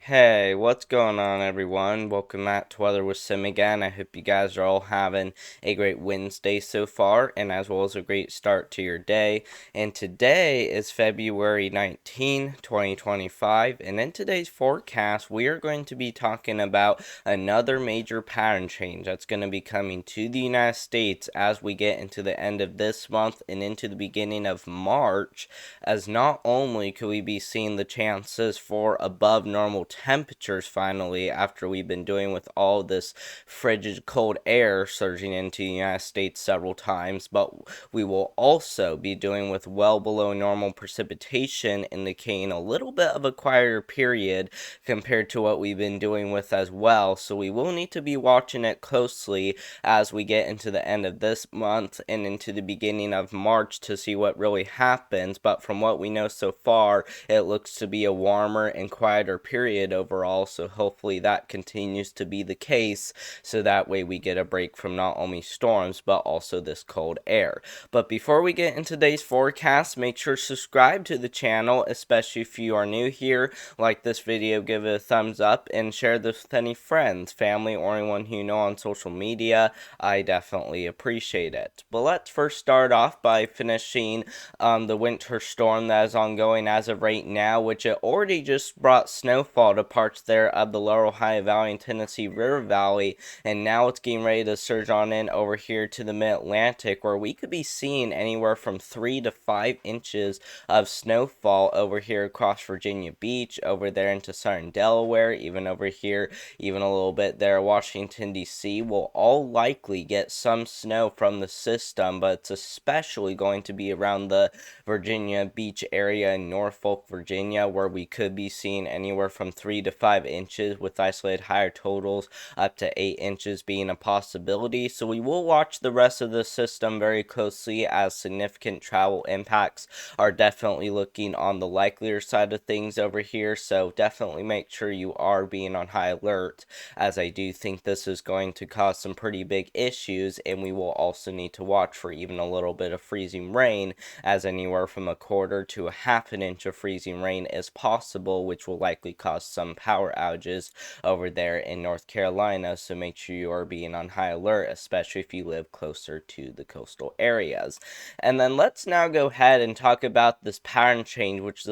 Hey, what's going on, everyone? Welcome back to Weather with Sim again. I hope you guys are all having a great Wednesday so far, and as well as a great start to your day. And today is February 19, 2025, and in today's forecast, we are going to be talking about another major pattern change that's going to be coming to the United States as we get into the end of this month and into the beginning of March, as not only could we be seeing the chances for above normal temperatures finally after we've been doing with all this frigid cold air surging into the United States several times, but we will also be doing with well below normal precipitation, indicating a little bit of a quieter period compared to what we've been doing with as well. So we will need to be watching it closely as we get into the end of this month and into the beginning of March to see what really happens. But from what we know so far, it looks to be a warmer and quieter period overall. So hopefully that continues to be the case. So that way we get a break from not only storms, but also this cold air. But before we get into today's forecast, make sure to subscribe to the channel, especially if you are new here. Like this video, give it a thumbs up, and share this with any friends, family, or anyone who you know on social media. I definitely appreciate it. But let's first start off by finishing the winter storm that is ongoing as of right now, which it already just brought snowfall to parts there of the Lower Ohio Valley and Tennessee River Valley, and now it's getting ready to surge on in over here to the Mid-Atlantic, where we could be seeing anywhere from 3 to 5 inches of snowfall over here across Virginia Beach, over there into southern Delaware, even over here, even a little bit there, Washington, D.C. will all likely get some snow from the system, but it's especially going to be around the Virginia Beach area in Norfolk, Virginia, where we could be seeing anywhere from 3 to 5 inches, with isolated higher totals up to 8 inches being a possibility. So we will watch the rest of the system very closely, as significant travel impacts are definitely looking on the likelier side of things over here. So definitely make sure you are being on high alert, as I do think this is going to cause some pretty big issues, and we will also need to watch for even a little bit of freezing rain, as anywhere from a quarter to a half an inch of freezing rain is possible, which will likely cause some power outages over there in North Carolina. So make sure you are being on high alert, especially if you live closer to the coastal areas. And then let's now go ahead and talk about this pattern change, which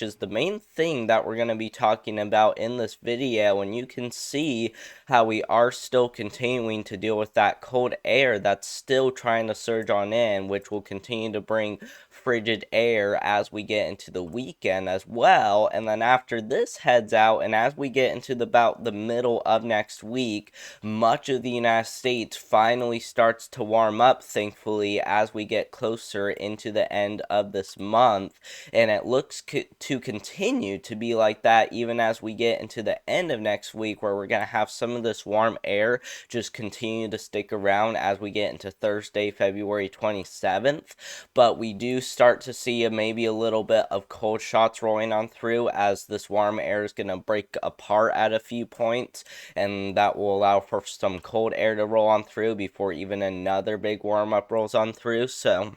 is the main thing that we're going to be talking about in this video. And you can see how we are still continuing to deal with that cold air that's still trying to surge on in, which will continue to bring frigid air as we get into the weekend as well. And then after this heads out, and as we get into about the middle of next week, much of the United States finally starts to warm up, thankfully, as we get closer into the end of this month. And it looks to continue to be like that even as we get into the end of next week, where we're going to have some of this warm air just continue to stick around as we get into Thursday, February 27th. But we do start to see maybe a little bit of cold shots rolling on through, as this warm air is going to break apart at a few points, and that will allow for some cold air to roll on through before even another big warm up rolls on through. So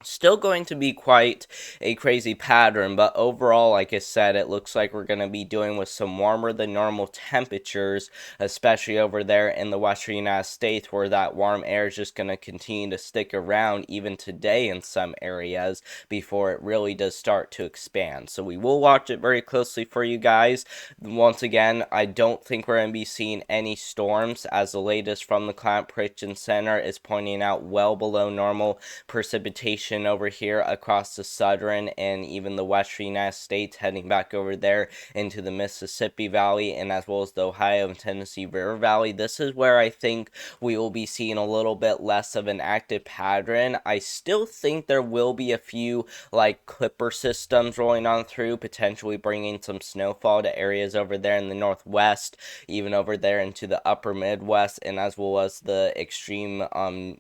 still going to be quite a crazy pattern, but overall, like I said, it looks like we're going to be dealing with some warmer than normal temperatures, especially over there in the western United States, where that warm air is just going to continue to stick around even today in some areas before it really does start to expand. So we will watch it very closely for you guys. Once again, I don't think we're going to be seeing any storms, as the latest from the Climate Prediction Center is pointing out well below normal precipitation over here across the southern and even the western United States, heading back over there into the Mississippi Valley, and as well as the Ohio and Tennessee River Valley. This is where I think we will be seeing a little bit less of an active pattern. I still think there will be a few like clipper systems rolling on through, potentially bringing some snowfall to areas over there in the northwest, even over there into the upper Midwest, and as well as the extreme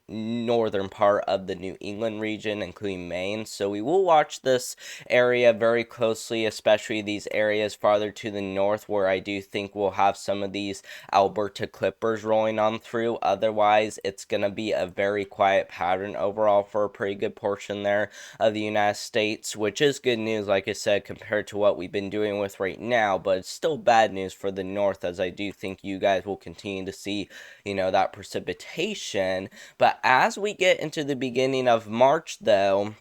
northern part of the New England region including Maine. So we will watch this area very closely, especially these areas farther to the north where I do think we'll have some of these Alberta Clippers rolling on through. Otherwise, it's going to be a very quiet pattern overall for a pretty good portion there of the United States, which is good news, like I said, compared to what we've been doing with right now, but it's still bad news for the north, as I do think you guys will continue to see, that precipitation. But as we get into the beginning of March, though,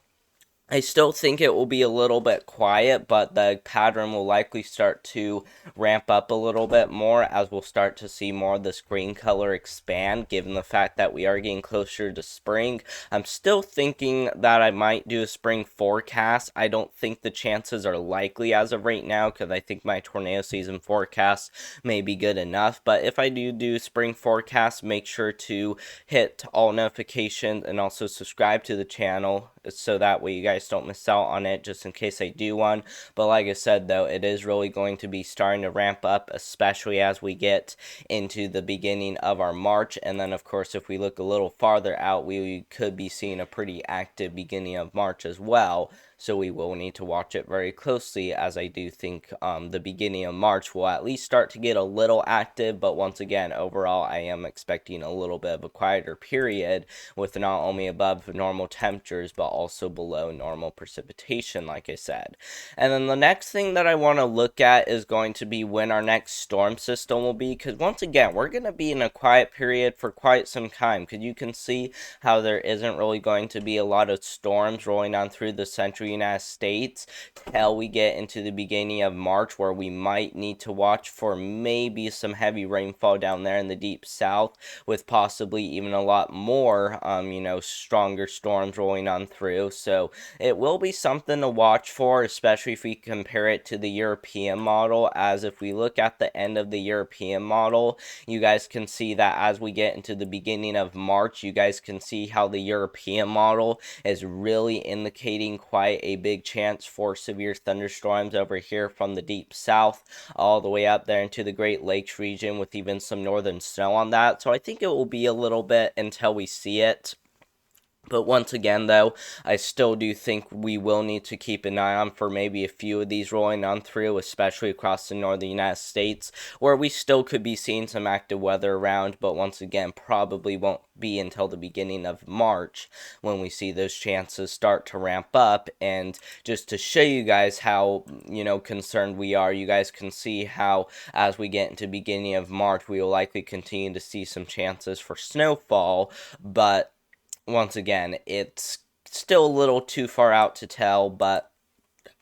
I still think it will be a little bit quiet, but the pattern will likely start to ramp up a little bit more as we'll start to see more of this green color expand, given the fact that we are getting closer to spring. I'm still thinking that I might do a spring forecast. I don't think the chances are likely as of right now, because I think my tornado season forecast may be good enough. But if I do spring forecast, make sure to hit all notifications and also subscribe to the channel so that way you guys don't miss out on it, just in case I do one. But like I said, though, it is really going to be starting to ramp up, especially as we get into the beginning of our March. And then, of course, if we look a little farther out, we could be seeing a pretty active beginning of March as well. So we will need to watch it very closely, as I do think the beginning of March will at least start to get a little active. But once again, overall, I am expecting a little bit of a quieter period with not only above normal temperatures, but also below normal precipitation, like I said. And then the next thing that I want to look at is going to be when our next storm system will be, because once again, we're going to be in a quiet period for quite some time, because you can see how there isn't really going to be a lot of storms rolling on through the central United States till we get into the beginning of March, where we might need to watch for maybe some heavy rainfall down there in the deep south, with possibly even a lot more stronger storms rolling on through. So it will be something to watch for, especially if we compare it to the European model, as if we look at the end of the European model, you guys can see that as we get into the beginning of March, you guys can see how the European model is really indicating quite a big chance for severe thunderstorms over here from the deep south all the way up there into the Great Lakes region, with even some northern snow on that. So I think it will be a little bit until we see it. But once again, though, I still do think we will need to keep an eye on for maybe a few of these rolling on through, especially across the northern United States, where we still could be seeing some active weather around, but once again, probably won't be until the beginning of March when we see those chances start to ramp up. And just to show you guys how, concerned we are, you guys can see how as we get into beginning of March, we will likely continue to see some chances for snowfall, but once again, it's still a little too far out to tell, but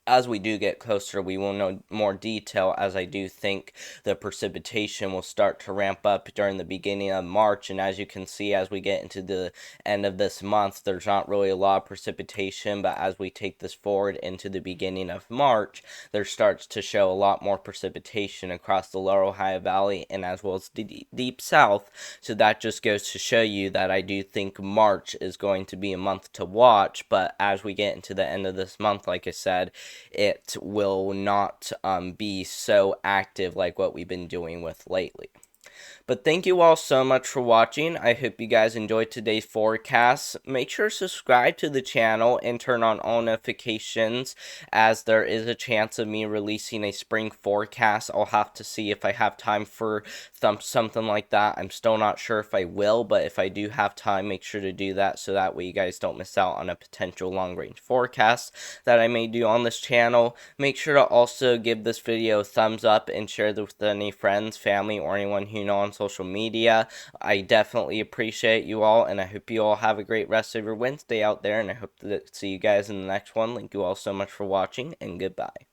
as we do get closer, we will know more detail, as I do think the precipitation will start to ramp up during the beginning of March. And as you can see, as we get into the end of this month, there's not really a lot of precipitation, but as we take this forward into the beginning of March, there starts to show a lot more precipitation across the lower Ohio Valley and as well as the deep south. So that just goes to show you that I do think March is going to be a month to watch, but as we get into the end of this month, like I said, it will not be so active like what we've been doing with lately. But thank you all so much for watching. I hope you guys enjoyed today's forecast. Make sure to subscribe to the channel and turn on all notifications, as there is a chance of me releasing a spring forecast. I'll have to see if I have time for something like that. I'm still not sure if I will, but if I do have time, make sure to do that so that way you guys don't miss out on a potential long-range forecast that I may do on this channel. Make sure to also give this video a thumbs up and share this with any friends, family, or anyone who you know on social media. I definitely appreciate you all, and I hope you all have a great rest of your Wednesday out there, and I hope to see you guys in the next one. Thank you all so much for watching, and goodbye.